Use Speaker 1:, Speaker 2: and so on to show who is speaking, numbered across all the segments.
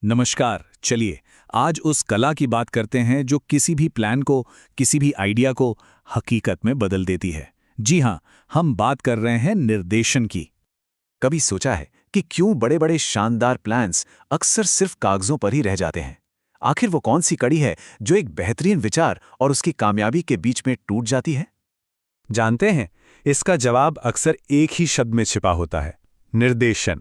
Speaker 1: नमस्कार। चलिए आज उस कला की बात करते हैं जो किसी भी प्लान को, किसी भी आइडिया को हकीकत में बदल देती है। जी हाँ, हम बात कर रहे हैं निर्देशन की।
Speaker 2: कभी सोचा है कि क्यों बड़े बड़े शानदार प्लान्स अक्सर सिर्फ कागजों पर ही रह जाते हैं? आखिर वो कौन सी कड़ी है जो एक बेहतरीन विचार और उसकी कामयाबी के बीच में टूट जाती है?
Speaker 3: जानते हैं, इसका जवाब अक्सर एक ही शब्द में छिपा होता है: निर्देशन।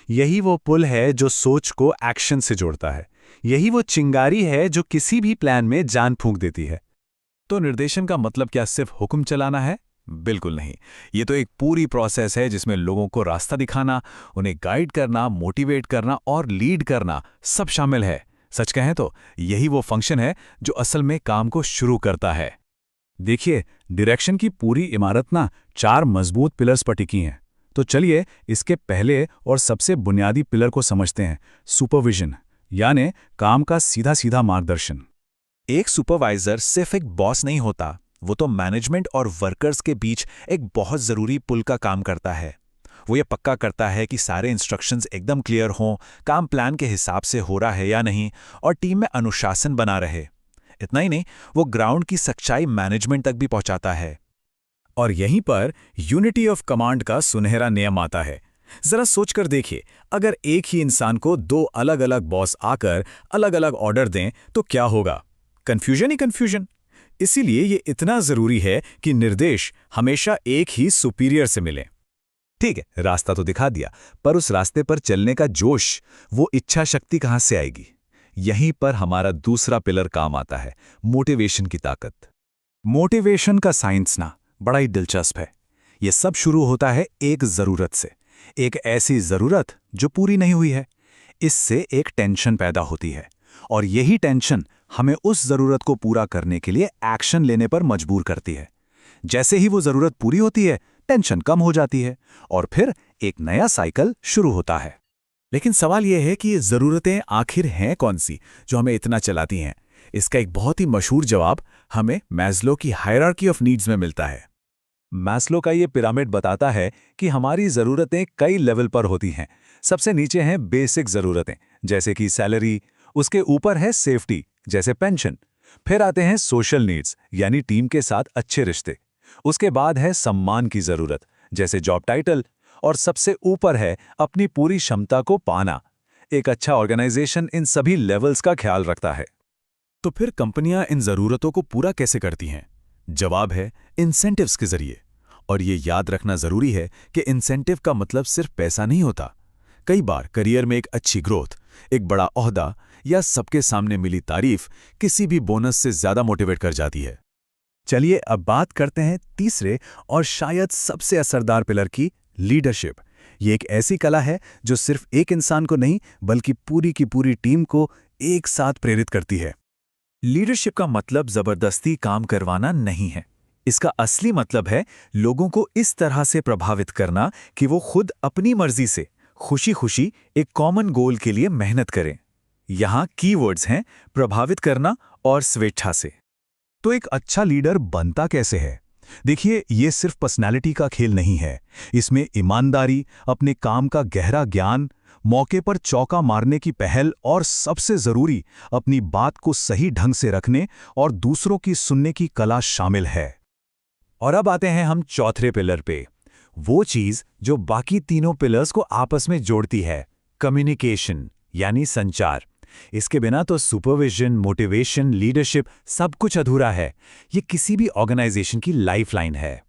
Speaker 3: यही वो पुल है जो सोच को एक्शन से जोड़ता है। यही वो चिंगारी है जो किसी भी प्लान में जान फूंक देती है।
Speaker 1: तो निर्देशन का मतलब क्या सिर्फ हुक्म चलाना है? बिल्कुल नहीं। ये तो एक पूरी प्रोसेस है जिसमें लोगों को रास्ता दिखाना, उन्हें गाइड करना, मोटिवेट करना और लीड करना सब शामिल है। सच कहें तो यही वो फंक्शन है जो असल में काम को शुरू करता है।
Speaker 3: देखिए, डायरेक्शन की पूरी इमारत ना 4 मजबूत पिलर्स पर टिकी है। तो चलिए इसके पहले और सबसे बुनियादी पिलर को समझते हैं: सुपरविजन, यानी काम का सीधा सीधा मार्गदर्शन।
Speaker 2: एक सुपरवाइजर सिर्फ एक बॉस नहीं होता, वो तो मैनेजमेंट और वर्कर्स के बीच एक बहुत जरूरी पुल का काम करता है। वो ये पक्का करता है कि सारे इंस्ट्रक्शंस एकदम क्लियर हों, काम प्लान के हिसाब से हो रहा है या नहीं, और टीम में अनुशासन बना रहे। इतना ही नहीं, वो ग्राउंड की सच्चाई मैनेजमेंट तक भी पहुंचाता है।
Speaker 1: और यहीं पर यूनिटी ऑफ कमांड का सुनहरा नियम आता है। जरा सोचकर देखिए, अगर एक ही इंसान को 2 अलग अलग बॉस आकर अलग अलग ऑर्डर दें तो क्या होगा? कंफ्यूजन ही कंफ्यूजन। इसीलिए ये इतना जरूरी है कि निर्देश हमेशा एक ही सुपीरियर से मिले।
Speaker 2: ठीक है, रास्ता तो दिखा दिया, पर उस रास्ते पर चलने का जोश, वो इच्छा शक्ति कहाँ से आएगी? यहीं पर हमारा दूसरा पिलर काम आता है: मोटिवेशन की ताकत।
Speaker 1: मोटिवेशन का साइंस ना बड़ा ही दिलचस्प है। ये सब शुरू होता है एक जरूरत से, एक ऐसी जरूरत जो पूरी नहीं हुई है। इससे एक टेंशन पैदा होती है, और यही टेंशन हमें उस जरूरत को पूरा करने के लिए एक्शन लेने पर मजबूर करती है। जैसे ही वो जरूरत पूरी होती है, टेंशन कम हो जाती है और फिर एक नया साइकिल शुरू होता है। लेकिन सवाल यह है कि ये जरूरतें आखिर हैं कौन सी जो हमें इतना चलाती हैं? इसका एक बहुत ही मशहूर जवाब हमें मैस्लो की हायरार्की ऑफ नीड्स में मिलता है।
Speaker 2: मैस्लो का ये पिरामिड बताता है कि हमारी ज़रूरतें कई लेवल पर होती हैं। सबसे नीचे हैं बेसिक ज़रूरतें, जैसे कि सैलरी। उसके ऊपर है सेफ्टी, जैसे पेंशन। फिर आते हैं सोशल नीड्स, यानी टीम के साथ अच्छे रिश्ते। उसके बाद है सम्मान की ज़रूरत, जैसे जॉब टाइटल। और सबसे ऊपर है अपनी पूरी क्षमता को पाना। एक अच्छा ऑर्गेनाइजेशन इन सभी लेवल्स का ख्याल रखता है।
Speaker 1: तो फिर कंपनियां इन जरूरतों को पूरा कैसे करती हैं? जवाब है इंसेंटिव्स के जरिए। और ये याद रखना जरूरी है कि इंसेंटिव का मतलब सिर्फ पैसा नहीं होता। कई बार करियर में एक अच्छी ग्रोथ, एक बड़ा ओहदा या सबके सामने मिली तारीफ किसी भी बोनस से ज्यादा मोटिवेट कर जाती है। चलिए अब बात करते हैं तीसरे और शायद सबसे असरदार पिलर की, लीडरशिप। ये एक ऐसी कला है जो सिर्फ एक इंसान को नहीं बल्कि पूरी की पूरी टीम को एक साथ प्रेरित करती है। लीडरशिप का मतलब जबरदस्ती काम करवाना नहीं है। इसका असली मतलब है लोगों को इस तरह से प्रभावित करना कि वो खुद अपनी मर्जी से खुशी खुशी एक कॉमन गोल के लिए मेहनत करें। यहां कीवर्ड्स हैं प्रभावित करना और स्वेच्छा से। तो एक अच्छा लीडर बनता कैसे है? देखिए, ये सिर्फ पर्सनैलिटी का खेल नहीं है। इसमें ईमानदारी, अपने काम का गहरा ज्ञान, मौके पर चौका मारने की पहल और सबसे जरूरी अपनी बात को सही ढंग से रखने और दूसरों की सुनने की कला शामिल है। और अब आते हैं हम चौथे पिलर पे, वो चीज जो बाकी तीनों पिलर्स को आपस में जोड़ती है: कम्युनिकेशन, यानी संचार। इसके बिना तो सुपरविजन, मोटिवेशन, लीडरशिप सब कुछ अधूरा है। ये किसी भी ऑर्गेनाइजेशन की लाइफलाइन है।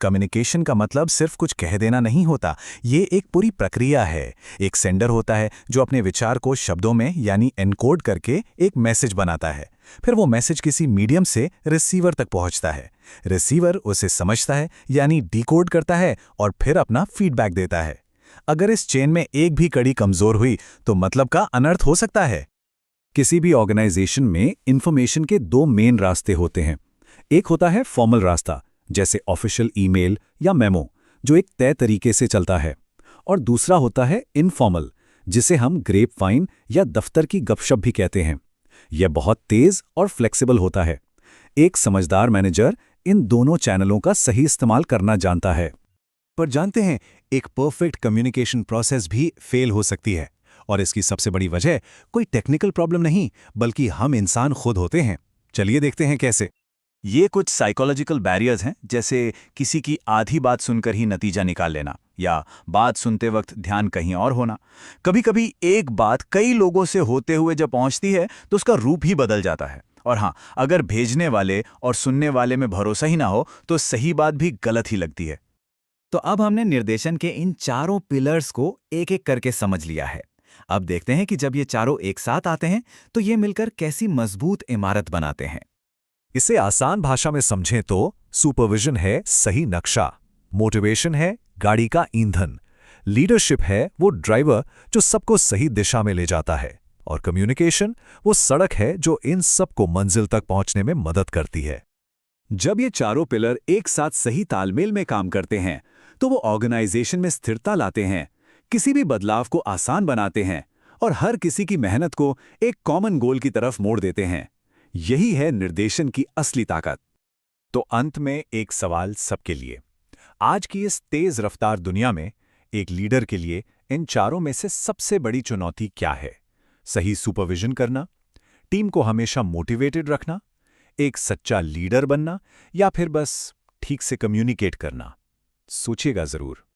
Speaker 1: कम्युनिकेशन का मतलब सिर्फ कुछ कह देना नहीं होता, ये एक पूरी प्रक्रिया है। एक सेंडर होता है जो अपने विचार को शब्दों में यानी एनकोड करके एक मैसेज बनाता है। फिर वो मैसेज किसी मीडियम से रिसीवर तक पहुंचता है। रिसीवर उसे समझता है यानी डिकोड करता है और फिर अपना फीडबैक देता है। अगर इस चेन में एक भी कड़ी कमजोर हुई तो मतलब का अनर्थ हो सकता है। किसी भी ऑर्गेनाइजेशन में इंफॉर्मेशन के 2 मेन रास्ते होते हैं। एक होता है फॉर्मल रास्ता, जैसे ऑफिशियल ईमेल या मेमो, जो एक तय तरीके से चलता है। और दूसरा होता है इनफॉर्मल, जिसे हम ग्रेपवाइन या दफ्तर की गपशप भी कहते हैं। यह बहुत तेज और फ्लेक्सिबल होता है। एक समझदार मैनेजर इन दोनों चैनलों का सही इस्तेमाल करना जानता है। पर जानते हैं, एक परफेक्ट कम्युनिकेशन प्रोसेस भी फेल हो सकती है,
Speaker 3: और इसकी सबसे बड़ी वजह कोई टेक्निकल प्रॉब्लम नहीं, बल्कि हम इंसान खुद होते हैं। चलिए देखते हैं कैसे।
Speaker 1: ये कुछ साइकोलॉजिकल बैरियर्स हैं, जैसे किसी की आधी बात सुनकर ही नतीजा निकाल लेना, या बात सुनते वक्त ध्यान कहीं और होना। कभी-कभी एक बात कई लोगों से होते हुए जब पहुंचती है तो उसका रूप ही बदल जाता है। और हाँ, अगर भेजने वाले और सुनने वाले में भरोसा ही ना हो तो सही बात भी गलत ही लगती है।
Speaker 4: तो अब हमने निर्देशन के इन चारों पिलर्स को एक एक करके समझ लिया है। अब देखते हैं कि जब ये चारों एक साथ आते हैं तो ये मिलकर कैसी मजबूत इमारत बनाते हैं।
Speaker 2: इसे आसान भाषा में समझें तो सुपरविजन है सही नक्शा, मोटिवेशन है गाड़ी का ईंधन, लीडरशिप है वो ड्राइवर जो सबको सही दिशा में ले जाता है, और कम्युनिकेशन वो सड़क है जो इन सबको मंजिल तक पहुंचने में मदद करती है।
Speaker 3: जब ये चारों पिलर एक साथ सही तालमेल में काम करते हैं तो वो ऑर्गेनाइजेशन में स्थिरता लाते हैं, किसी भी बदलाव को आसान बनाते हैं और हर किसी की मेहनत को एक कॉमन गोल की तरफ मोड़ देते हैं। यही है निर्देशन की असली ताकत। तो अंत में एक सवाल सबके लिए, आज की इस तेज रफ्तार दुनिया में एक लीडर के लिए इन चारों में से सबसे बड़ी चुनौती क्या है? सही सुपरविजन करना, टीम को हमेशा मोटिवेटेड रखना, एक सच्चा लीडर बनना, या फिर बस ठीक से कम्युनिकेट करना? सोचिएगा जरूर।